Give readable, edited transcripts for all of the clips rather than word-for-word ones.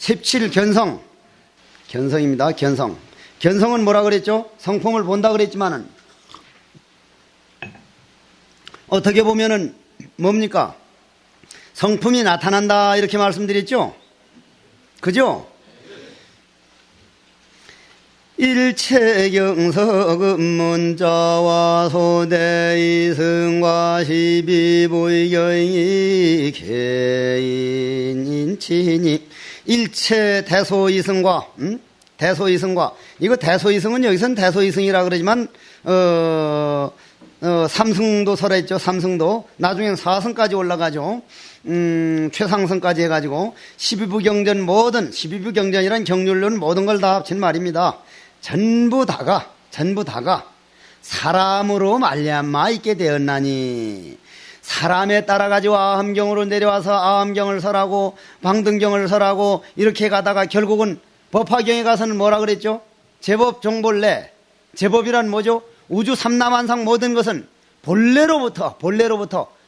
17견성. 견성입니다. 견성. 견성은 뭐라 그랬죠? 성품을 본다 그랬지만은 어떻게 보면은 뭡니까? 성품이 나타난다 이렇게 말씀드렸죠? 그죠? 일체경석문자와 소대이승과 시비부의경이 개인인치니 일체 대소이승과 대소이승과 이거 대소이승은 여기선 대소이승이라 그러지만 삼승도 설했죠. 삼승도 나중엔 사승까지 올라가죠. 최상승까지 해가지고 12부경전 모든 12부경전이란 경률론 모든 걸 다 합친 말입니다. 전부 다가 사람으로 말미암아 있게 되었나니 사람에 따라 가지고 아함경으로 내려와서 아함경을 설하고 방등경을 설하고 이렇게 가다가 결국은 법화경에 가서는 뭐라 그랬죠? 제법 종본래. 제법이란 뭐죠? 우주 삼라만상 모든 것은 본래로부터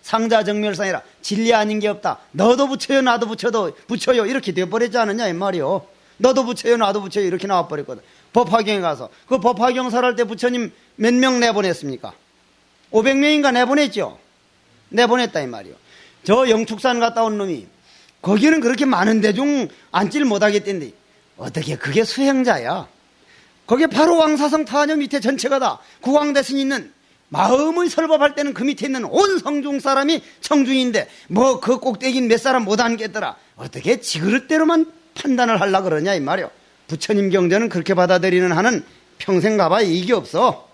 상자정멸상이라 진리 아닌 게 없다. 너도 붙여요 나도 붙여요 이렇게 되어버렸지 않느냐 이 말이요. 너도 붙여요 나도 붙여요 이렇게 나와버렸거든. 법화경에 가서 그 법화경 설할 때 부처님 몇 명 내보냈습니까? 500명인가 내보냈죠. 내보냈다 이 말이요. 저 영축산 갔다 온 놈이 거기는 그렇게 많은 대중 앉지를 못하겠던데 어떻게 그게 수행자야. 거기에 바로 왕사성 타녀 밑에 전체가 다 구광대신이 있는 마음의 설법할 때는 그 밑에 있는 온 성중 사람이 청중인데 뭐 그 꼭대기는 몇 사람 못 앉겠더라. 어떻게 지그릇대로만 판단을 하려고 그러냐 이 말이요. 부처님 경전은 그렇게 받아들이는 한은 평생 가봐 이익이 없어.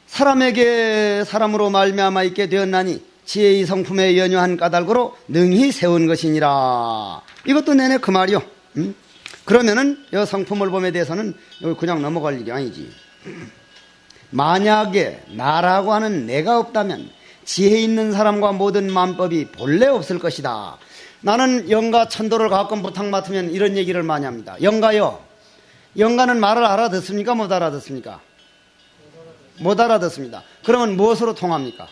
사람에게 사람으로 말미암아 있게 되었나니 지혜의 성품에 연유한 까닭으로 능히 세운 것이니라. 이것도 내내 그 말이요. 그러면은 이 성품을 봄에 대해서는 그냥 넘어갈 일이 아니지. 만약에 나라고 하는 내가 없다면 지혜 있는 사람과 모든 만법이 본래 없을 것이다. 나는 영가 천도를 가끔 부탁 맡으면 이런 얘기를 많이 합니다. 영가요. 영가는 말을 알아듣습니까? 못 알아듣습니까? 못 알아듣습니다. 그러면 무엇으로 통합니까?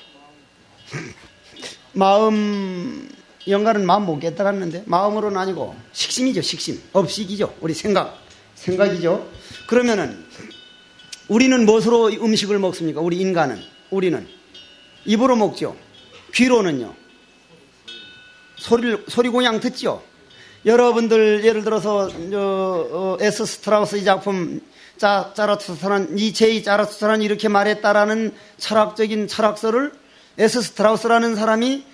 마음, 영가는 마음 못 깨달았는데 마음으로는 아니고 식심이죠. 식심. 업식이죠. 우리 생각이죠. 그러면은 우리는 무엇으로 음식을 먹습니까? 우리 인간은. 우리는 입으로 먹죠. 귀로는요. 소리공양 듣죠. 여러분들 예를 들어서 에스 스트라우스의 작품 짜라투스트란 니체의 짜라투스트란 이렇게 말했다라는 철학적인 철학서를 에스 스트라우스라는 사람이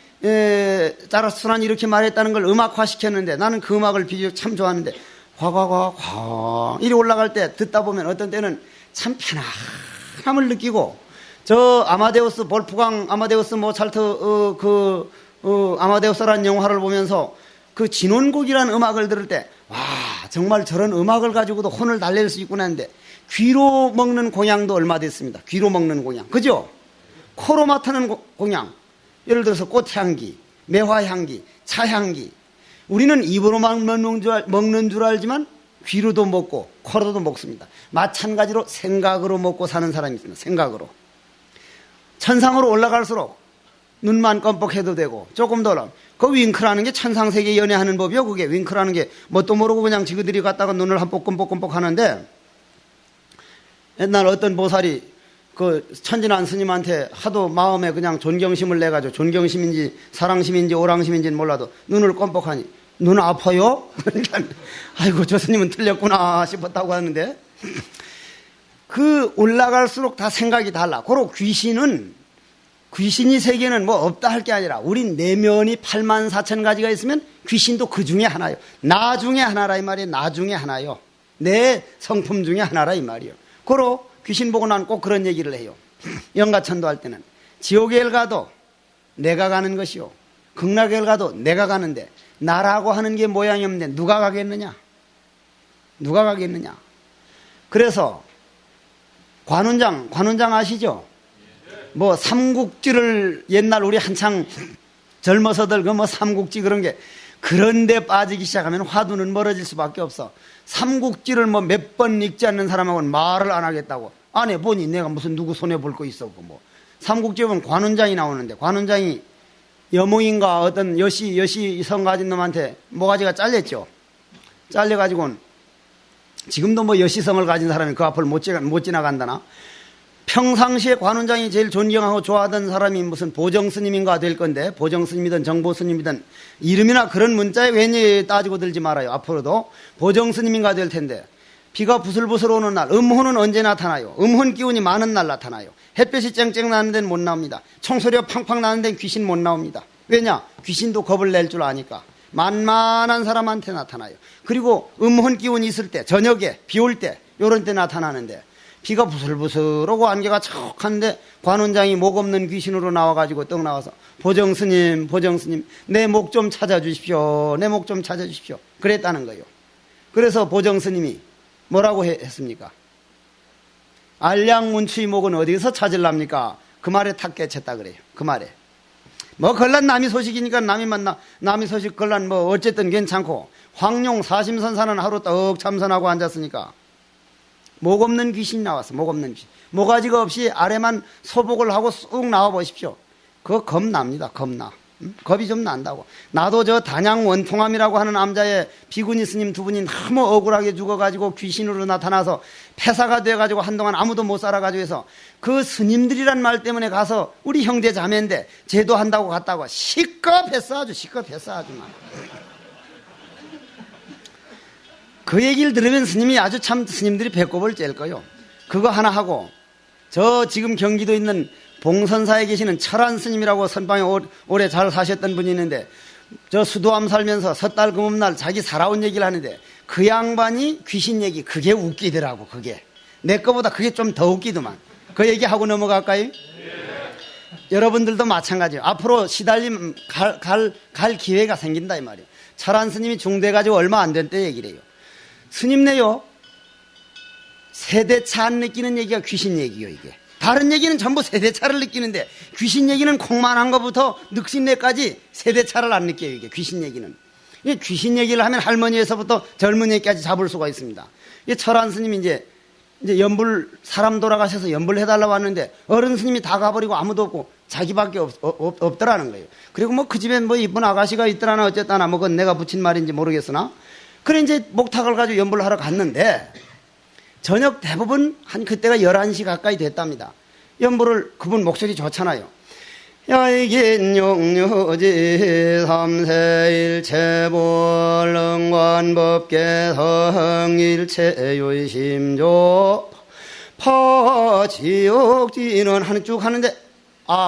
짜라투스트란 이렇게 말했다는 걸 음악화 시켰는데 나는 그 음악을 비교적 참 좋아하는데 화과과 이리 올라갈 때 듣다 보면 어떤 때는 참 편안함을 느끼고 저 아마데우스 볼프강 아마데우스 모차르트 아마데우스라는 영화를 보면서 그 진원곡이라는 음악을 들을 때 와 정말 저런 음악을 가지고도 혼을 달랠 수 있구나 했는데 귀로 먹는 공양도 얼마 됐습니다. 귀로 먹는 공양 그죠? 코로 맡는 공양 예를 들어서 꽃향기 매화향기 차향기 우리는 입으로만 먹는 줄 알지만 귀로도 먹고 코로도 먹습니다. 마찬가지로 생각으로 먹고 사는 사람이 있습니다. 생각으로 천상으로 올라갈수록 눈만 껌뻑해도 되고 조금 더 그 윙크라는 게 천상세계 연애하는 법이요. 그게 윙크라는 게 뭣도 모르고 그냥 지그들이 갔다가 눈을 한 뻑껌뻑 하는데 옛날 어떤 보살이 그 천진한 스님한테 하도 마음에 그냥 존경심을 내가지고 존경심인지 사랑심인지 오랑심인지는 몰라도 눈을 껌뻑하니 눈 아파요? 그러니까 아이고 저 스님은 틀렸구나 싶었다고 하는데 그 올라갈수록 다 생각이 달라. 그리고 귀신이 세계는 뭐 없다 할 게 아니라 우린 내면이 84,000가지가 있으면 귀신도 그 중에 하나요. 나 중에 하나라 이 말이에요. 나 중에 하나요. 내 성품 중에 하나라 이 말이에요. 그러 귀신 보고 난 꼭 그런 얘기를 해요. 영가천도 할 때는 지옥에 가도 내가 가는 것이요 극락에 가도 내가 가는데 나라고 하는 게 모양이 없는데 누가 가겠느냐? 누가 가겠느냐? 그래서 관운장 아시죠? 뭐 삼국지를 옛날 우리 한창 젊어서들 그 뭐 삼국지 그런 게 그런데 빠지기 시작하면 화두는 멀어질 수밖에 없어. 삼국지를 뭐 몇 번 읽지 않는 사람하고는 말을 안 하겠다고. 안 해보니 내가 무슨 누구 손해 볼 거 있어. 뭐 삼국지에 보면 관운장이 나오는데 관운장이 여몽인가 어떤 여시성 가진 놈한테 모가지가 잘렸죠. 잘려가지고는 지금도 뭐 여시성을 가진 사람이 그 앞을 못 지나간다나. 평상시에 관원장이 제일 존경하고 좋아하던 사람이 무슨 보정스님인가 될 건데, 보정스님이든 정보스님이든 이름이나 그런 문자에 괜히 따지고 들지 말아요. 앞으로도 보정스님인가 될 텐데, 비가 부슬부슬 오는 날, 음혼은 언제 나타나요? 음혼 기운이 많은 날 나타나요. 햇볕이 쨍쨍 나는 데는 못 나옵니다. 총소리가 팡팡 나는 데는 귀신 못 나옵니다. 왜냐? 귀신도 겁을 낼 줄 아니까. 만만한 사람한테 나타나요. 그리고 음혼 기운이 있을 때, 저녁에 비 올 때, 요런 때 나타나는데, 비가 부슬부슬 오고 안개가 척한데 관원장이 목 없는 귀신으로 나와가지고 떡 나와서 보정스님 내 목 좀 찾아주십시오. 내 목 좀 찾아주십시오. 그랬다는 거예요. 그래서 보정스님이 뭐라고 했습니까? 알량문추의 목은 어디서 찾으랍니까? 그 말에 탁 깨쳤다 그래요. 그 말에. 뭐 걸란 남이 소식이니까 남이 소식 걸란 뭐 어쨌든 괜찮고, 황룡 사심선사는 하루 떡 참선하고 앉았으니까 목 없는 귀신이 나왔어. 목 없는 귀신. 모가지가 없이 아래만 소복을 하고 쑥 나와 보십시오. 그거 겁납니다. 겁나. 겁이 좀 난다고. 나도 저 단양 원통함이라고 하는 남자의 비구니 스님 두 분이 너무 억울하게 죽어가지고 귀신으로 나타나서 폐사가 돼가지고 한동안 아무도 못 살아가지고 해서 그 스님들이란 말 때문에 가서 우리 형제 자매인데 제도한다고 갔다고 시끄럽했어. 아주 시끄럽했어. 아주만. 그 얘기를 들으면 스님이 아주 참 스님들이 배꼽을 찔 거요. 그거 하나 하고, 저 지금 경기도 있는 봉선사에 계시는 철안 스님이라고 선방에 오래 잘 사셨던 분이 있는데, 저 수도암 살면서 섣달 금음날 자기 살아온 얘기를 하는데, 그 양반이 귀신 얘기, 그게 웃기더라고. 그게 내 거보다 그게 좀 더 웃기더만. 그 얘기하고 넘어갈까요? 네. 여러분들도 마찬가지예요. 앞으로 시달림 갈 기회가 생긴다 이 말이에요. 철안 스님이 중돼가지고 얼마 안 된 때 얘기를 해요. 스님네요, 세대차 안 느끼는 얘기가 귀신 얘기요. 이게 다른 얘기는 전부 세대차를 느끼는데, 귀신 얘기는 콩만한 것부터 늑신내까지 세대차를 안 느껴요. 이게 귀신 얘기는. 이게 귀신 얘기를 하면 할머니에서부터 젊은이까지 잡을 수가 있습니다. 이게 철안 스님이 이제 사람 돌아가셔서 연불 해달라고 하는데, 어른 스님이 다 가버리고 아무도 없고 자기밖에 없더라는 거예요. 그리고 뭐 그 집엔 뭐 이쁜 아가씨가 있더라나 어쨌다나, 뭐 그건 내가 붙인 말인지 모르겠으나, 그래 이제 목탁을 가지고 연불을 하러 갔는데, 저녁 대부분 한 그때가 11시 가까이 됐답니다. 연불을, 그분 목소리 좋잖아요. 야이긴 용료지 삼세일체볼 응관법계성일체요심조 파지옥지는 하는 쭉 하는데,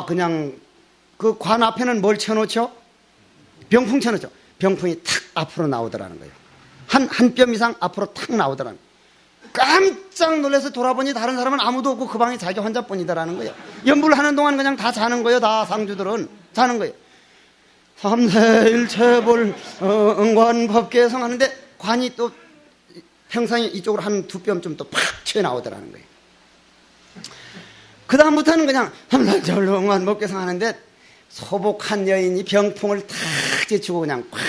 그냥 그 관 앞에는 뭘 쳐놓죠? 병풍 쳐놓죠. 병풍이 탁 앞으로 나오더라는 거예요. 한 뼘 이상 앞으로 탁 나오더라는 거예요. 깜짝 놀라서 돌아보니 다른 사람은 아무도 없고 그 방에 자기 혼자뿐이더라는 거예요. 연불 하는 동안 그냥 다 자는 거예요. 다 상주들은 자는 거예요. 삼세일체볼 응관법계성 하는데, 관이 또 평상에 이쪽으로 한 두 뼘쯤 또 팍 튀어나오더라는 거예요. 그 다음부터는 그냥 삼세일체볼 응관법계성 하는데, 소복한 여인이 병풍을 탁 제치고 그냥 팍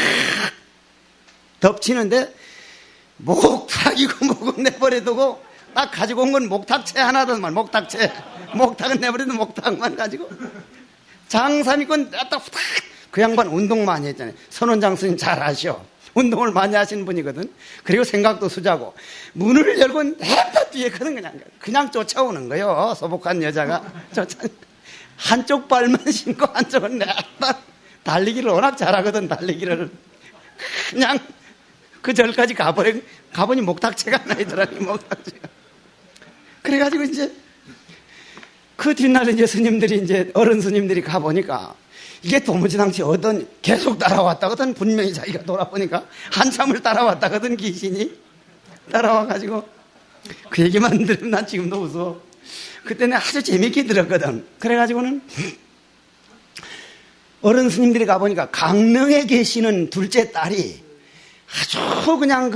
덮치는데, 목탁이고 목은 내버려두고 딱 가지고 온 건 목탁채 하나더만. 목탁은 내버려도 목탁만 가지고 장삼이건 딱 후딱. 그 양반 운동 많이 했잖아요. 선원장 스님 잘 아시오. 운동을 많이 하시는 분이거든. 그리고 생각도 수자고, 문을 열고 냅다 뒤에 그냥 쫓아오는 거요. 소복한 여자가 한쪽 발만 신고 한쪽은 냅다. 달리기를 워낙 잘하거든. 달리기를 그냥 그 절까지 가보니 목탁채가 하나 있더라고요. 목탁채가. 그래가지고 이제 그 뒷날에 이제 스님들이, 이제 어른 스님들이 가보니까 이게 도무지당치 계속 따라왔다거든. 분명히 자기가 돌아보니까 한참을 따라왔다거든. 귀신이 따라와가지고 그 얘기만 들으면 난 지금도 웃어. 그때는 아주 재밌게 들었거든. 그래가지고는 어른 스님들이 가보니까 강릉에 계시는 둘째 딸이 아주 그냥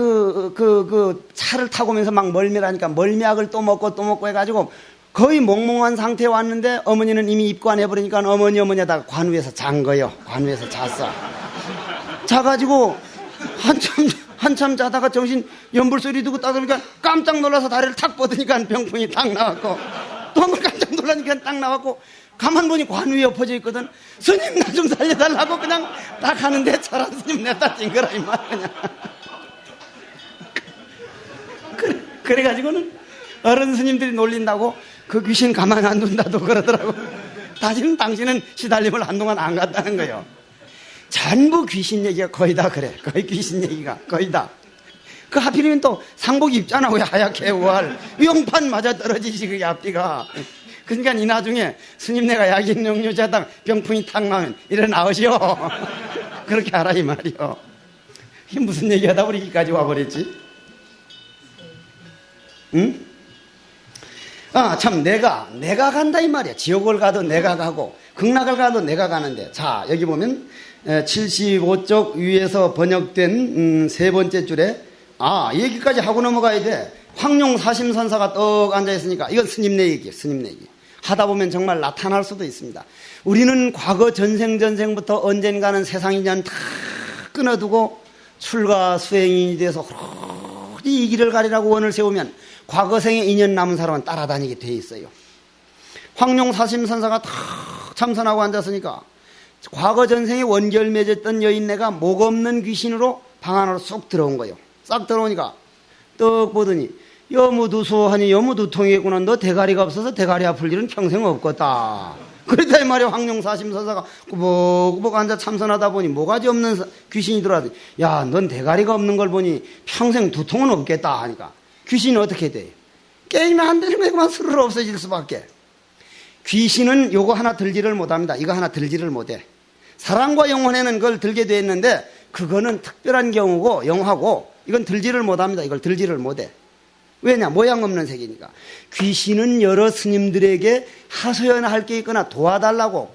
차를 타고 오면서 막 멀미라니까 멀미약을 또 먹고 해가지고 거의 몽몽한 상태에 왔는데, 어머니는 이미 입관해버리니까 어머니 하다가 관 위에서 잔 거예요. 관 위에서 잤어. 자가지고 한참 자다가 정신 연불 소리 듣고 따돌니까 깜짝 놀라서 다리를 탁 뻗으니까 병풍이 딱 나왔고, 또 한번 깜짝 놀라니까 딱 나왔고, 가만 보니 관 위에 엎어져 있거든. 스님 나 좀 살려달라고 그냥 딱 하는데 저런 스님 냈다 찐 거라 이 말 그냥. 그래가지고는 어른 스님들이 놀린다고 그 귀신 가만 안 둔다도 그러더라고. 다시는 당신은 시달림을 한동안 안 갔다는 거예요. 전부 귀신 얘기가 거의 다 그래. 거의 귀신 얘기가 거의 다. 그 하필이면 또 상복 입잖아. 왜 하얗게 우할 용판 맞아 떨어지지 그게 앞뒤가. 그러니까 이 나중에 스님 내가 약인용료자당 병풍이 탁 나면 이래 나으시오. 그렇게 하라 이 말이요. 이게 무슨 얘기하다 우리 여기까지 와버렸지? 응? 아, 참, 내가 간다, 이 말이야. 지옥을 가도 내가 가고, 극락을 가도 내가 가는데. 자, 여기 보면, 75쪽 위에서 번역된, 세 번째 줄에, 얘기까지 하고 넘어가야 돼. 황룡 사심선사가 떡 앉아있으니까, 이건 스님 내 얘기예요, 스님 내 얘기. 하다 보면 정말 나타날 수도 있습니다. 우리는 과거 전생부터 언젠가는 세상 인연 다 끊어두고, 출가 수행인이 돼서, 이 길을 가리라고 원을 세우면, 과거생에 인연 남은 사람은 따라다니게 돼 있어요. 황룡 사심선사가 다 참선하고 앉았으니까 과거 전생에 원결 맺었던 여인네가 목 없는 귀신으로 방 안으로 쑥 들어온 거예요. 싹 들어오니까 떡 보더니 여무두수하니 여무두통이겠구나. 너 대가리가 없어서 대가리 아플 일은 평생 없겠다. 그랬다 이 말이야. 황룡 사심선사가 꾸벅꾸벅 앉아 참선하다 보니 모가지 없는 귀신이 들어와서 야, 넌 대가리가 없는 걸 보니 평생 두통은 없겠다 하니까 귀신은 어떻게 돼? 게임이 안 되는 거야. 그만 스르르 없어질 수밖에. 귀신은 요거 하나 들지를 못합니다. 이거 하나 들지를 못해. 사랑과 영혼에는 그걸 들게 돼 있는데 그거는 특별한 경우고 영화고 이건 들지를 못합니다. 이걸 들지를 못해. 왜냐? 모양 없는 색이니까. 귀신은 여러 스님들에게 하소연할 게 있거나 도와달라고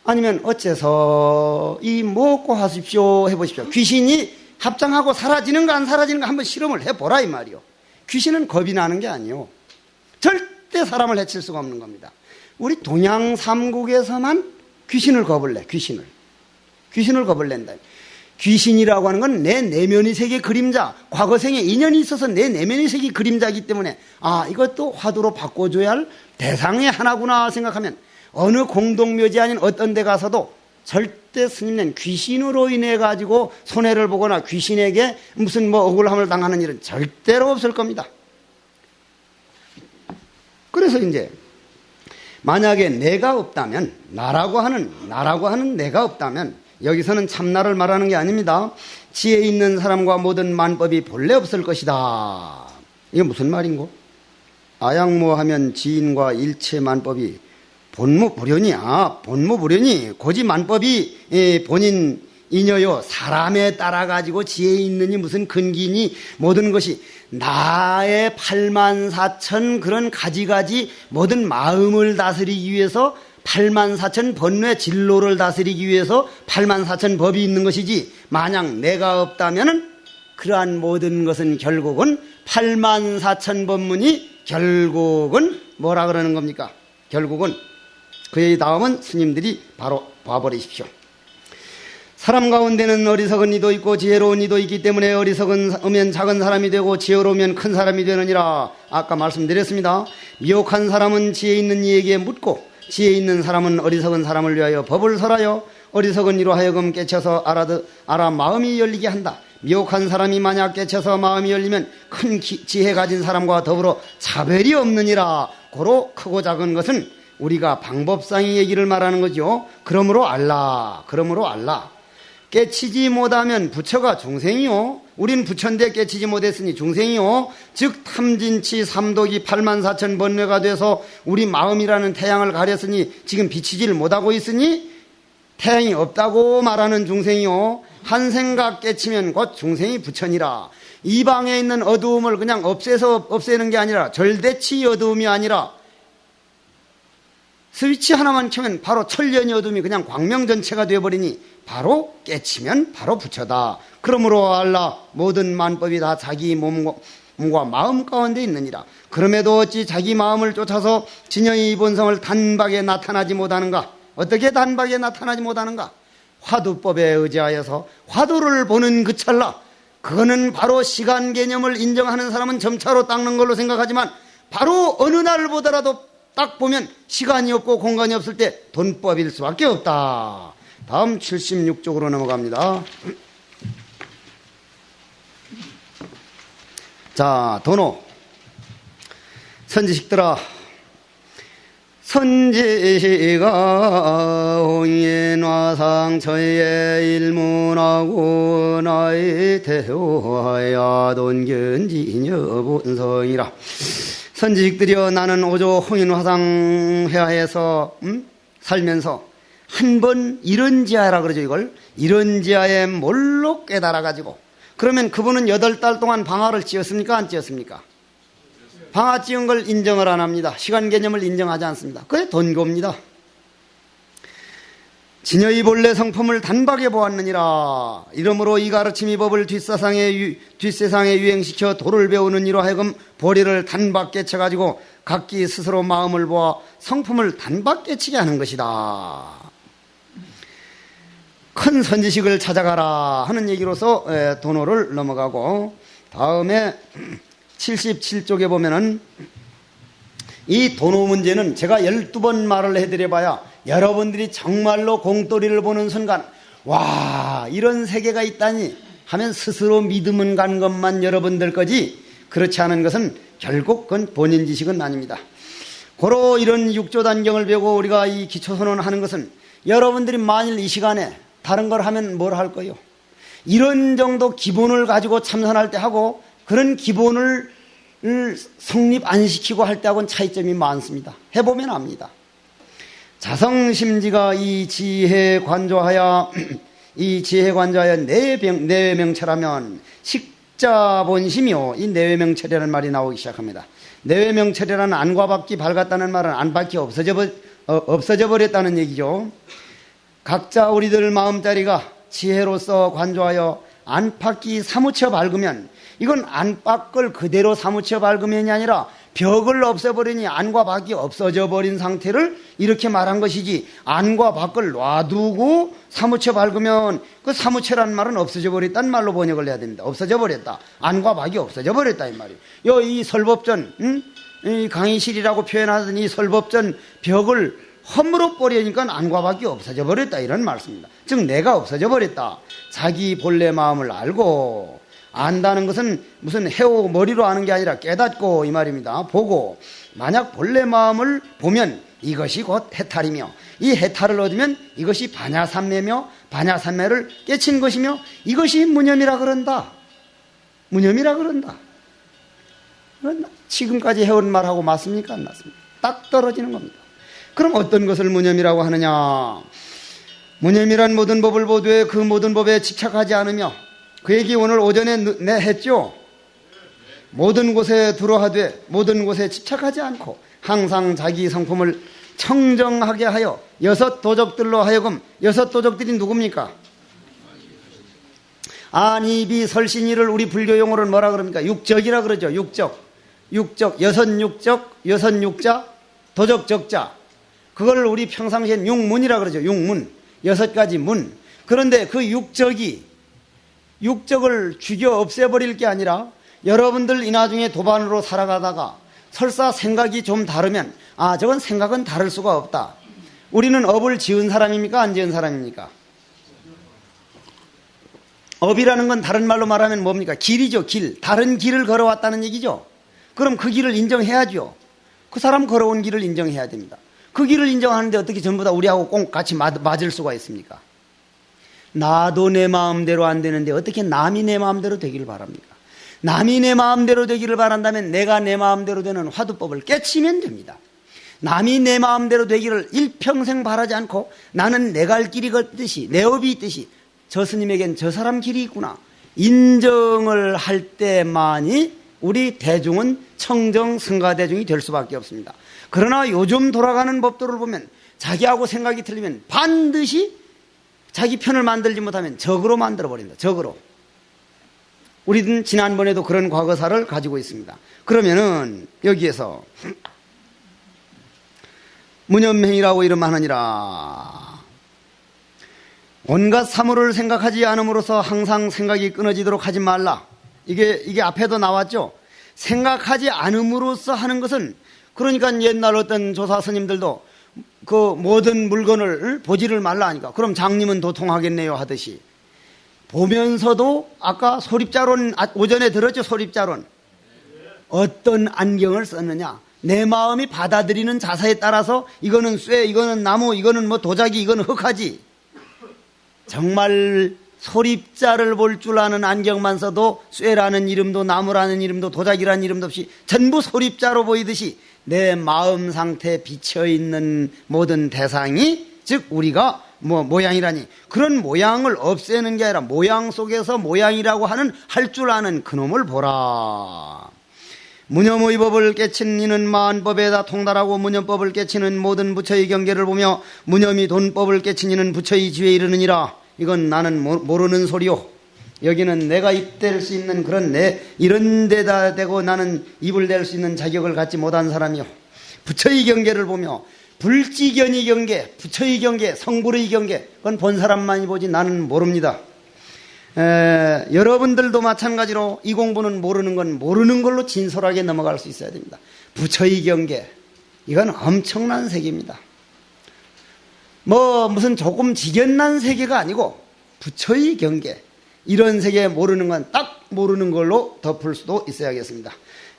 아니면 어째서 이 먹고 하십시오 해보십시오. 귀신이 합장하고 사라지는가 안 사라지는가 한번 실험을 해보라 이 말이요. 귀신은 겁이 나는 게 아니요. 절대 사람을 해칠 수가 없는 겁니다. 우리 동양 삼국에서만 귀신을 겁을 내. 귀신을 겁을 낸다. 귀신이라고 하는 건 내 내면의 세계 그림자, 과거생에 인연이 있어서 내 내면의 세계 그림자이기 때문에 이것도 화두로 바꿔줘야 할 대상의 하나구나 생각하면 어느 공동묘지 아닌 어떤 데 가서도 절대 스님은 귀신으로 인해 가지고 손해를 보거나 귀신에게 무슨 억울함을 당하는 일은 절대로 없을 겁니다. 그래서 이제 만약에 내가 없다면 나라고 하는 내가 없다면 여기서는 참나를 말하는 게 아닙니다. 지혜 있는 사람과 모든 만법이 본래 없을 것이다. 이게 무슨 말인고? 아양모하면 지인과 일체 만법이 본무불연이 고지 만법이 본인 이녀요 사람에 따라 가지고 지혜 있느니 무슨 근기니 모든 것이 나의 84,000 그런 가지가지 모든 마음을 다스리기 위해서 84,000 번뇌 진로를 다스리기 위해서 84,000 법이 있는 것이지 만약 내가 없다면 그러한 모든 것은 결국은 84,000 법문이 결국은 뭐라 그러는 겁니까? 결국은 그의 다음은 스님들이 바로 봐버리십시오. 사람 가운데는 어리석은 이도 있고 지혜로운 이도 있기 때문에 어리석으면 작은 사람이 되고 지혜로우면 큰 사람이 되느니라. 아까 말씀드렸습니다. 미혹한 사람은 지혜 있는 이에게 묻고 지혜 있는 사람은 어리석은 사람을 위하여 법을 설하여 어리석은 이로 하여금 깨쳐서 알아 마음이 열리게 한다. 미혹한 사람이 만약 깨쳐서 마음이 열리면 큰 지혜 가진 사람과 더불어 차별이 없느니라. 고로 크고 작은 것은 우리가 방법상의 얘기를 말하는 거죠. 그러므로 알라. 깨치지 못하면 부처가 중생이요. 우린 부처인데 깨치지 못했으니 중생이요. 즉 탐진치 삼독이 84,000 번뇌가 돼서 우리 마음이라는 태양을 가렸으니 지금 비치지를 못하고 있으니 태양이 없다고 말하는 중생이요. 한 생각 깨치면 곧 중생이 부처니라. 이 방에 있는 어두움을 그냥 없애는 게 아니라 절대치 어두움이 아니라 스위치 하나만 켜면 바로 천년의 어둠이 그냥 광명 전체가 되어버리니 바로 깨치면 바로 부처다. 그러므로 알라 모든 만법이 다 자기 몸과 마음 가운데 있느니라. 그럼에도 어찌 자기 마음을 쫓아서 진여의 본성을 단박에 나타나지 못하는가? 어떻게 단박에 나타나지 못하는가? 화두법에 의지하여서 화두를 보는 그 찰나, 그거는 바로 시간 개념을 인정하는 사람은 점차로 닦는 걸로 생각하지만 바로 어느 날 보더라도 딱 보면 시간이 없고 공간이 없을 때 돈법일 수밖에 없다. 다음 76쪽으로 넘어갑니다. 자, 도노. 선지식들아, 선지시가 홍인화상 저의 일문하고 나의 대화야 돈견지녀 본성이라. 선지식들이여, 나는 오조 홍인화상 회화에서 살면서 한 번 이런 지하라 그러죠. 이걸 이런 지하에 뭘로 깨달아가지고, 그러면 그분은 8달 동안 방화를 찧었습니까? 안 찧었습니까? 방화 찧은 걸 인정을 안 합니다. 시간 개념을 인정하지 않습니다. 그게 돈고입니다. 진여의 본래 성품을 단박에 보았느니라. 이러므로 이 가르침이 법을 뒷세상에 유행시켜 도를 배우는 이로 하여금 보리를 단박에 쳐가지고 각기 스스로 마음을 보아 성품을 단박에 치게 하는 것이다. 큰 선지식을 찾아가라 하는 얘기로서 도노를 넘어가고, 다음에 77쪽에 보면은 이 도노 문제는 제가 12번 말을 해드려봐야 여러분들이 정말로 공돌이를 보는 순간, 와, 이런 세계가 있다니 하면 스스로 믿음은 간 것만 여러분들 거지, 그렇지 않은 것은 결국 그건 본인 지식은 아닙니다. 고로 이런 6조 단경을 배우고 우리가 이 기초선언을 하는 것은, 여러분들이 만일 이 시간에 다른 걸 하면 뭘 할 거요? 이런 정도 기본을 가지고 참선할 때 하고, 그런 기본을 성립 안 시키고 할 때하고는 차이점이 많습니다. 해보면 압니다. 자성심지가 이 지혜 관조하여 내외명철하면 식자본심이요, 이 내외명철이라는 말이 나오기 시작합니다. 내외명철이라는 안과 밖이 밝았다는 말은 안 밖이 없어져 버렸다는 얘기죠. 각자 우리들 마음자리가 지혜로서 관조하여 안팎이 사무쳐 밝으면, 이건 안팎을 그대로 사무쳐 밝으면이 아니라 벽을 없애버리니 안과 밖이 없어져 버린 상태를 이렇게 말한 것이지, 안과 밖을 놔두고 사무쳐 밝으면 그 사무쳐란 말은 없어져 버렸다는 말로 번역을 해야 됩니다. 없어져 버렸다. 안과 밖이 없어져 버렸다 이 말이에요. 이 설법전, 이 강의실이라고 표현하던 이 설법전 벽을 허물어 버리니까 안과 밖이 없어져 버렸다 이런 말씀입니다. 즉 내가 없어져 버렸다. 자기 본래 마음을 알고, 안다는 것은 무슨 해오 머리로 아는 게 아니라 깨닫고 이 말입니다. 보고, 만약 본래 마음을 보면 이것이 곧 해탈이며, 이 해탈을 얻으면 이것이 반야삼매며, 반야삼매를 깨친 것이며, 이것이 무념이라 그런다. 무념이라 그런다. 지금까지 해온 말하고 맞습니까? 안 맞습니까? 딱 떨어지는 겁니다. 그럼 어떤 것을 무념이라고 하느냐? 무념이란 모든 법을 보되 그 모든 법에 집착하지 않으며, 그 얘기 오늘 오전에 했죠. 모든 곳에 두루하되 모든 곳에 집착하지 않고 항상 자기 성품을 청정하게 하여 여섯 도적들로 하여금, 여섯 도적들이 누굽니까? 안이비 설신이를 우리 불교 용어를 뭐라 그럽니까? 육적이라 그러죠. 육적, 여섯 육자, 도적 적자. 그걸 우리 평상시엔 육문이라 그러죠. 육문, 6가지 문. 그런데 그 육적을 죽여 없애버릴 게 아니라, 여러분들 이 나중에 도반으로 살아가다가 설사 생각이 좀 다르면, 아, 저건 생각은 다를 수가 없다. 우리는 업을 지은 사람입니까? 안 지은 사람입니까? 업이라는 건 다른 말로 말하면 뭡니까? 길이죠, 길. 다른 길을 걸어왔다는 얘기죠. 그럼 그 길을 인정해야죠. 그 사람 걸어온 길을 인정해야 됩니다. 그 길을 인정하는데 어떻게 전부 다 우리하고 꼭 같이 맞을 수가 있습니까? 나도 내 마음대로 안 되는데 어떻게 남이 내 마음대로 되기를 바랍니까? 남이 내 마음대로 되기를 바란다면 내가 내 마음대로 되는 화두법을 깨치면 됩니다. 남이 내 마음대로 되기를 일평생 바라지 않고, 나는 내 갈 길이 걷듯이, 내 업이 있듯이 저 스님에겐 저 사람 길이 있구나, 인정을 할 때만이 우리 대중은 청정 승가대중이 될 수밖에 없습니다. 그러나 요즘 돌아가는 법도를 보면 자기하고 생각이 틀리면 반드시 자기 편을 만들지 못하면 적으로 만들어버린다. 적으로. 우리는 지난번에도 그런 과거사를 가지고 있습니다. 그러면은 여기에서 무념행이라고 이름하느니라. 온갖 사물을 생각하지 않음으로써 항상 생각이 끊어지도록 하지 말라. 이게 앞에도 나왔죠. 생각하지 않음으로써 하는 것은 그러니까 옛날 어떤 조사 스님들도 그 모든 물건을 보지를 말라 하니까 그럼 장님은 도통하겠네요 하듯이 보면서도 아까 소립자론 오전에 들었죠. 소립자론 어떤 안경을 썼느냐 내 마음이 받아들이는 자세에 따라서 이거는 쇠 이거는 나무 이거는 뭐 도자기 이거는 흙하지 정말 소립자를 볼 줄 아는 안경만 써도 쇠라는 이름도 나무라는 이름도 도자기라는 이름도 없이 전부 소립자로 보이듯이 내 마음 상태에 비쳐있는 모든 대상이 즉 우리가 모양이라니 그런 모양을 없애는 게 아니라 모양 속에서 모양이라고 하는 할 줄 아는 그놈을 보라. 무념의 법을 깨친 이는 만법에다 통달하고 무념법을 깨치는 모든 부처의 경계를 보며 무념이 돈법을 깨친 이는 부처의 지혜에 이르느니라. 이건 나는 모르는 소리요. 여기는 내가 입댈 수 있는 그런 이런 데다 대고 나는 입을 댈 수 있는 자격을 갖지 못한 사람이요. 부처의 경계를 보며 불지견의 경계, 부처의 경계, 성불의 경계 그건 본 사람만이 보지 나는 모릅니다. 여러분들도 마찬가지로 이 공부는 모르는 건 모르는 걸로 진솔하게 넘어갈 수 있어야 됩니다. 부처의 경계 이건 엄청난 세계입니다. 무슨 조금 지견난 세계가 아니고 부처의 경계 이런 세계 모르는 건 딱 모르는 걸로 덮을 수도 있어야겠습니다.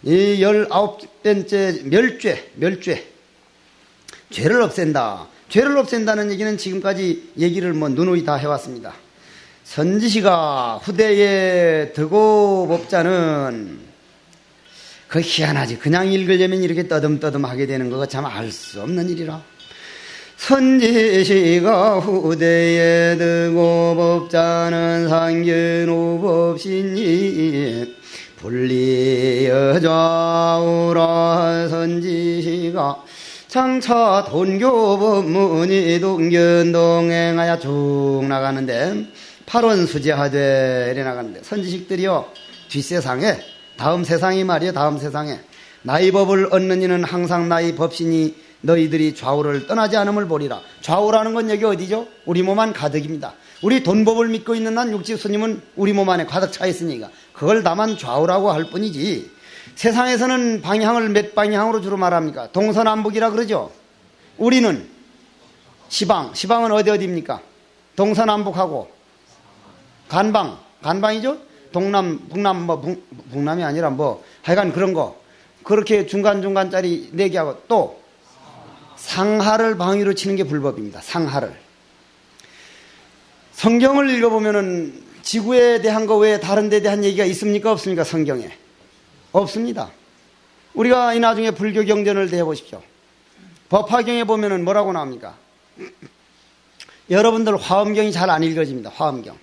이 19번째 멸죄 죄를 없앤다. 죄를 없앤다는 얘기는 지금까지 얘기를 누누이 다 해왔습니다. 선지시가 후대에 득오법자는 그 희한하지. 그냥 읽으려면 이렇게 떠듬떠듬하게 되는 거가 참 알 수 없는 일이라. 선지시가 후대에 득오법자는 상견오법신이 분리여 좌우라. 선지시가 장차 돈교법문이 동견동행하여 쭉 나가는데 8원 수제하되 이래 나가는데 선지식들이요 뒷세상에 다음 세상이 말이요 다음 세상에 나이법을 얻는 이는 항상 나이 법신이 너희들이 좌우를 떠나지 않음을 보리라. 좌우라는 건 여기 어디죠? 우리 몸 안 가득입니다. 우리 돈법을 믿고 있는 난 육지 스님은 우리 몸 안에 가득 차 있으니까 그걸 다만 좌우라고 할 뿐이지 세상에서는 방향을 몇 방향으로 주로 말합니까? 동서남북이라 그러죠. 우리는 시방은 어디입니까? 동서남북하고 간방이죠. 동남 북남 북남이 아니라 하여간 그런 거 그렇게 중간짜리 4개 하고 또 상하를 방위로 치는 게 불법입니다. 상하를. 성경을 읽어보면은 지구에 대한 거 외에 다른 데 대한 얘기가 있습니까? 없습니까? 성경에. 없습니다. 우리가 이 나중에 불교 경전을 대해보십시오. 법화경에 보면은 뭐라고 나옵니까? 여러분들 화엄경이 잘 안 읽어집니다. 화엄경.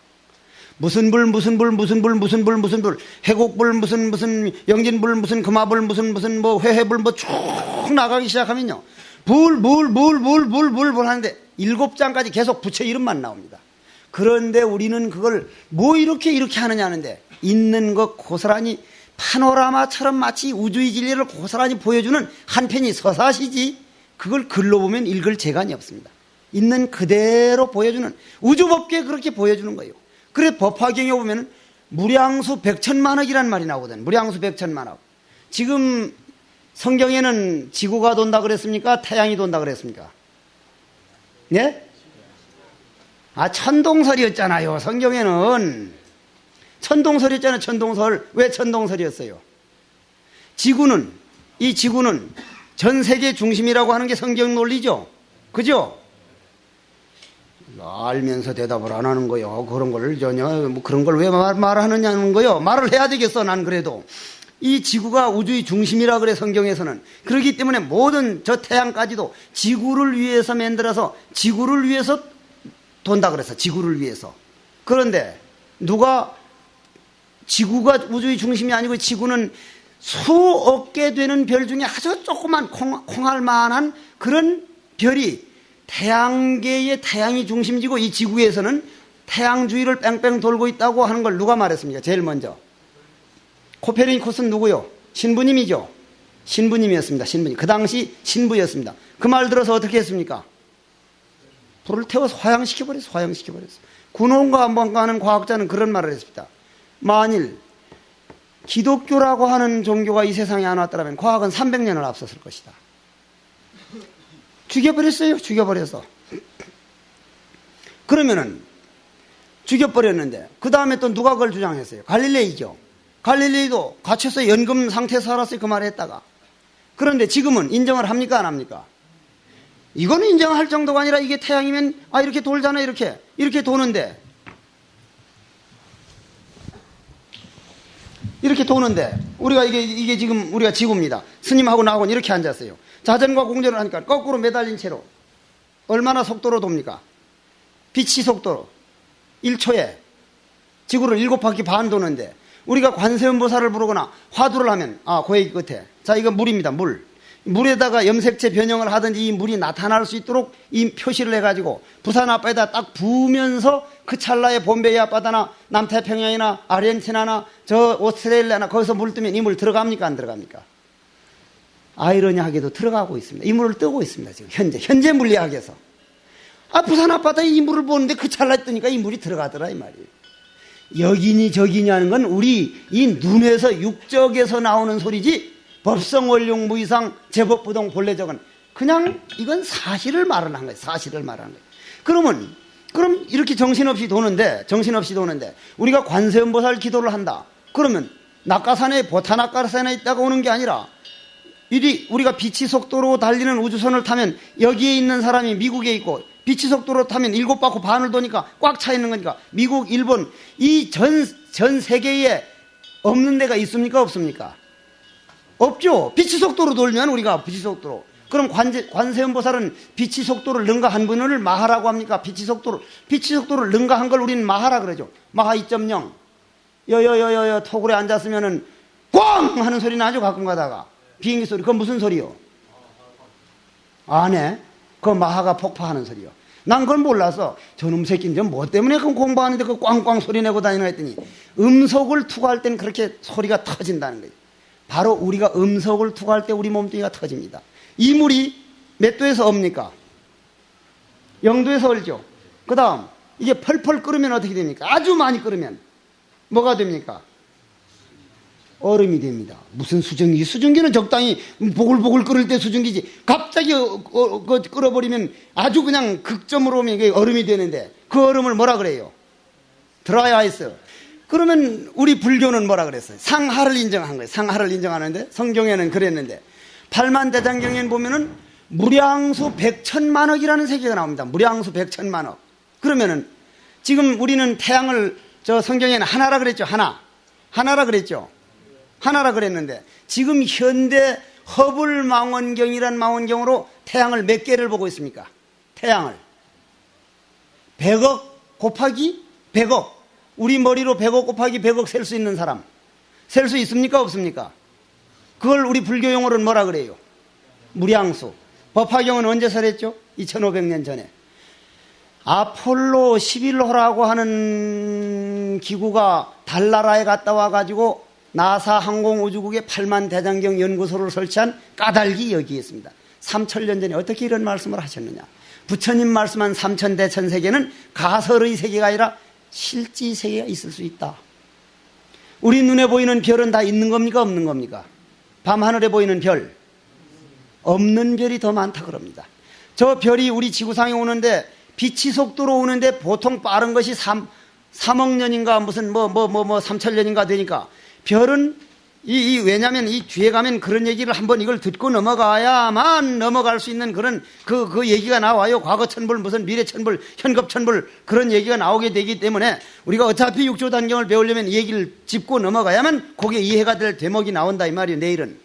무슨 불, 해곡불, 무슨 영진불, 무슨 금화불, 무슨 회해불 쭉 나가기 시작하면요. 불 하는데 7장까지 계속 부처 이름만 나옵니다. 그런데 우리는 그걸 이렇게 하느냐 하는데 있는 것 고스란히 파노라마처럼 마치 우주의 진리를 고스란히 보여주는 한 편이 서사시지 그걸 글로 보면 읽을 재간이 없습니다. 있는 그대로 보여주는 우주법계 그렇게 보여주는 거예요. 그래 법화경에 보면 무량수 백천만억이란 말이 나오거든. 무량수 백천만억. 지금 성경에는 지구가 돈다 그랬습니까? 태양이 돈다 그랬습니까? 예? 천동설이었잖아요. 성경에는 천동설이었잖아요. 천동설. 왜 천동설이었어요? 이 지구는 전 세계 중심이라고 하는 게 성경 논리죠. 그죠? 알면서 대답을 안 하는 거요. 그런 걸 전혀 그런 걸 왜 말하느냐는 거요. 말을 해야 되겠어. 난 그래도 이 지구가 우주의 중심이라 그래 성경에서는. 그렇기 때문에 모든 저 태양까지도 지구를 위해서 만들어서 지구를 위해서 돈다 그래서 지구를 위해서. 그런데 누가 지구가 우주의 중심이 아니고 지구는 수억 개 되는 별 중에 아주 조그만 콩알 만한 그런 별이 태양계의 태양이 중심지고 이 지구에서는 태양 주위를 뺑뺑 돌고 있다고 하는 걸 누가 말했습니까? 제일 먼저. 코페르니쿠스는 누구요? 신부님이죠. 신부님이었습니다. 신부님. 그 당시 신부였습니다. 그 말 들어서 어떻게 했습니까? 불을 태워서 화양시켜버렸어. 군원과 하는 과학자는 그런 말을 했습니다. 만일 기독교라고 하는 종교가 이 세상에 안 왔더라면 과학은 300년을 앞섰을 것이다. 죽여버렸어요. 죽여버려서. 그러면은 죽여버렸는데 그 다음에 또 누가 그걸 주장했어요? 갈릴레이죠. 갈릴레이도 갇혀서 연금 상태에서 살았어요. 그 말을 했다가. 그런데 지금은 인정을 합니까? 안 합니까? 이거는 인정할 정도가 아니라 이게 태양이면 이렇게 돌잖아. 이렇게 도는데 이렇게 도는데 우리가 이게 지금 우리가 지구입니다. 스님하고 나하고는 이렇게 앉았어요. 자전거 공전을 하니까 거꾸로 매달린 채로 얼마나 속도로 돕니까? 빛이 속도로 1초에 지구를 7바퀴 반 도는데 우리가 관세음보살을 부르거나 화두를 하면 고얘기 끝에 자 이거 물입니다. 물에다가 염색체 변형을 하든지 이 물이 나타날 수 있도록 이 표시를 해가지고 부산 앞바다에다 딱 부으면서 그 찰나에 bombe이 앞바다나 남태평양이나 아르헨티나나 저 오스트레일리아나 거기서 물 뜨면 이 물 들어갑니까? 안 들어갑니까? 아이러니하게도 들어가고 있습니다. 이 물을 뜨고 있습니다. 지금 현재 물리학에서 부산 앞바다에 이 물을 보는데 그 찰나에 뜨니까 이 물이 들어가더라 이 말이에요. 여기니 저기니 하는 건 우리 이 눈에서 육적에서 나오는 소리지 법성 원룡 무이상 제법부동 본래적은 그냥 이건 사실을 말을 한 거예요. 사실을 말하는 거예요. 그럼 이렇게 정신없이 도는데 우리가 관세음보살 기도를 한다. 그러면 낙가산에 보타낙가산에 있다가 오는 게 아니라 우리가 빛이 속도로 달리는 우주선을 타면 여기에 있는 사람이 미국에 있고 빛이 속도로 타면 7바퀴 반을 도니까 꽉 차 있는 거니까 미국, 일본 이 전 세계에 없는 데가 있습니까? 없습니까? 없죠. 빛이 속도로 돌면 우리가 빛이 속도로. 그럼 관세음보살은 빛이 속도를 능가한 분을 마하라고 합니까? 빛이 속도를 능가한 걸 우리는 마하라 그러죠. 마하 2.0. 여여여여 토굴에 앉았으면은 꽝 하는 소리 나죠. 가끔 가다가 비행기 소리. 그건 무슨 소리요? 안 해. 그 마하가 폭파하는 소리요. 난 그걸 몰라서 저놈 새끼는 좀 뭐 때문에 그 공부하는데 그 꽝꽝 소리 내고 다니나 했더니 음속을 투과할 때는 그렇게 소리가 터진다는 거예요. 바로 우리가 음속을 투과할 때 우리 몸뚱이가 터집니다. 이 물이 몇 도에서 옵니까? 0도에서 얼죠. 그 다음 이게 펄펄 끓으면 어떻게 됩니까? 아주 많이 끓으면 뭐가 됩니까? 얼음이 됩니다. 무슨 수증기? 수증기는 적당히 보글보글 끓을 때 수증기지. 갑자기 끓어버리면 아주 그냥 극점으로 오면 이게 얼음이 되는데 그 얼음을 뭐라 그래요? 드라이 아이스. 그러면 우리 불교는 뭐라 그랬어요? 상하를 인정한 거예요. 상하를 인정하는데 성경에는 그랬는데 팔만대장경에 보면은 무량수 백천만억이라는 세계가 나옵니다. 무량수 백천만억. 그러면은 지금 우리는 태양을 저 성경에는 하나라 그랬죠. 하나라 그랬죠. 하나라 그랬는데 지금 현대 허블 망원경이란 망원경으로 태양을 몇 개를 보고 있습니까? 태양을 100억 곱하기 100억. 우리 머리로 100억 곱하기 100억 셀 수 있는 사람 셀 수 있습니까? 없습니까? 그걸 우리 불교 용어로는 뭐라 그래요? 무량수. 법화경은 언제 설했죠? 2500년 전에. 아폴로 11호라고 하는 기구가 달나라에 갔다 와가지고 나사 항공우주국의 8만대장경 연구소를 설치한 까닭이 여기에 있습니다. 3000년 전에 어떻게 이런 말씀을 하셨느냐? 부처님 말씀한 삼천대천세계는 가설의 세계가 아니라 실지 세계가 있을 수 있다. 우리 눈에 보이는 별은 다 있는 겁니까? 없는 겁니까? 밤하늘에 보이는 별 없는 별이 더 많다 그럽니다. 저 별이 우리 지구상에 오는데 빛이 속도로 오는데 보통 빠른 것이 3억 년인가 무슨 3천년인가 되니까 별은 왜냐면 이 뒤에 가면 그런 얘기를 한번 이걸 듣고 넘어가야만 넘어갈 수 있는 그런 그 얘기가 나와요. 과거 천불, 무슨 미래 천불, 현급 천불 그런 얘기가 나오게 되기 때문에 우리가 어차피 육조 단경을 배우려면 이 얘기를 짚고 넘어가야만 그게 이해가 될 대목이 나온다 이 말이에요. 내일은.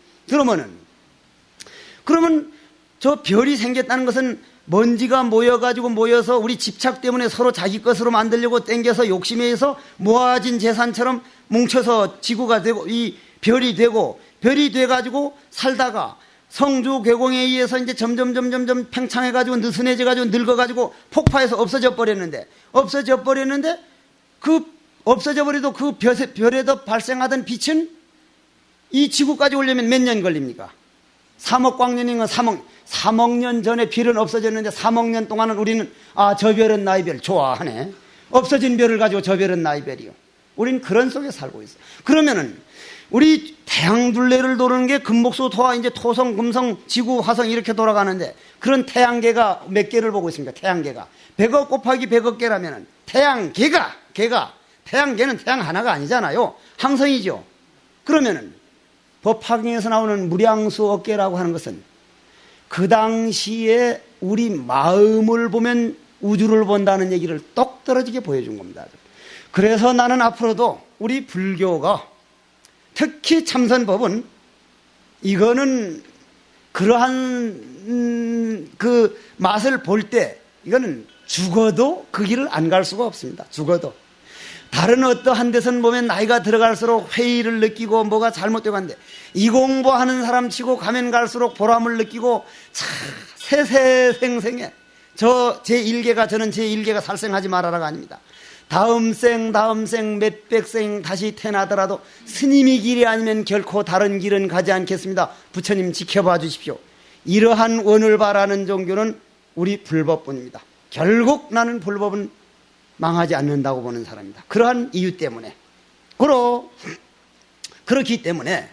그러면 저 별이 생겼다는 것은 먼지가 모여서 우리 집착 때문에 서로 자기 것으로 만들려고 땡겨서 욕심에 의해서 모아진 재산처럼 뭉쳐서 지구가 되고 이 별이 돼가지고 살다가 성주 괴공에 의해서 이제 점점 팽창해가지고 느슨해져가지고 늙어가지고 폭파해서 없어져 버렸는데 그 없어져 버려도 그 별에도 발생하던 빛은 이 지구까지 오려면 몇 년 걸립니까? 3억 광년인가 3억 년 전에 별은 없어졌는데 3억 년 동안은 우리는 저 별은 나의 별 좋아하네. 없어진 별을 가지고 저 별은 나의 별이요. 우린 그런 속에 살고 있어. 그러면은 우리 태양 둘레를 도는 게 금목수 토화 이제 토성 금성 지구 화성 이렇게 돌아가는데 그런 태양계가 몇 개를 보고 있습니까? 태양계가 100억 곱하기 100억 개라면은 태양계가 태양계는 태양 하나가 아니잖아요. 항성이죠. 그러면은 법화경에서 나오는 무량수억 개라고 하는 것은 그 당시에 우리 마음을 보면 우주를 본다는 얘기를 똑 떨어지게 보여준 겁니다. 그래서 나는 앞으로도 우리 불교가 특히 참선법은 이거는 그러한 그 맛을 볼 때 이거는 죽어도 그 길을 안 갈 수가 없습니다. 죽어도. 다른 어떠한 데선 보면 나이가 들어갈수록 회의를 느끼고 뭐가 잘못되고 하는데 이 공부하는 사람 치고 가면 갈수록 보람을 느끼고 세세생생해. 제1계가 저는 제1계가 살생하지 말아라가 아닙니다. 다음 생 몇백 생 다시 태어나더라도 스님이 길이 아니면 결코 다른 길은 가지 않겠습니다. 부처님 지켜봐 주십시오. 이러한 원을 바라는 종교는 우리 불법뿐입니다. 결국 나는 불법은 망하지 않는다고 보는 사람입니다. 그러한 이유 때문에 그렇기 때문에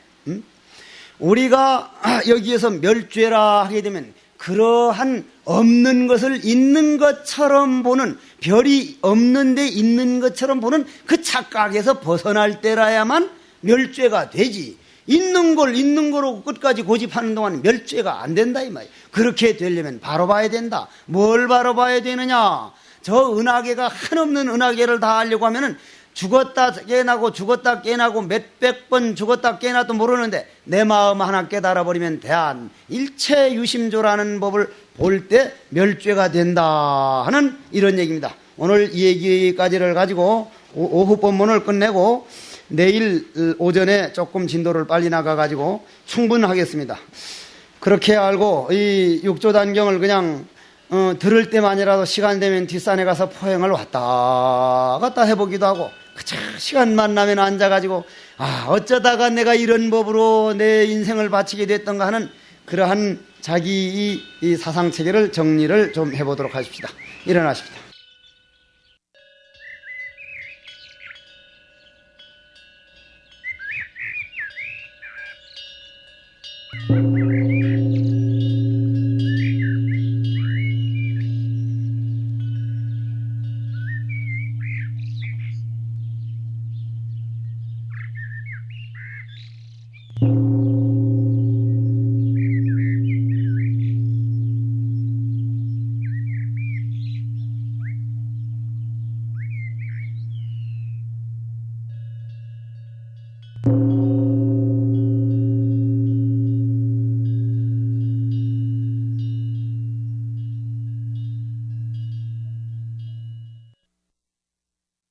우리가 여기에서 멸죄라 하게 되면 그러한 없는 것을 있는 것처럼 보는, 별이 없는데 있는 것처럼 보는 그 착각에서 벗어날 때라야만 멸죄가 되지. 있는 걸 있는 거로 끝까지 고집하는 동안 멸죄가 안 된다 이 말이에요. 그렇게 되려면 바로 봐야 된다. 뭘 바로 봐야 되느냐? 저 은하계가 한없는 은하계를 다 하려고 하면은 죽었다 깨나고 몇백 번 죽었다 깨나도 모르는데 내 마음 하나 깨달아버리면 대한 일체유심조라는 법을 볼 때 멸죄가 된다 하는 이런 얘기입니다. 오늘 이 얘기까지를 가지고 오후 법문을 끝내고 내일 오전에 조금 진도를 빨리 나가가지고 충분하겠습니다. 그렇게 알고 이 육조단경을 그냥 들을 때만이라도 시간 되면 뒷산에 가서 포행을 왔다 갔다 해보기도 하고 그저 시간만 나면 앉아가지고 어쩌다가 내가 이런 법으로 내 인생을 바치게 됐던가 하는 그러한 자기 이 사상체계를 정리를 좀 해보도록 하십시다. 일어나십시다.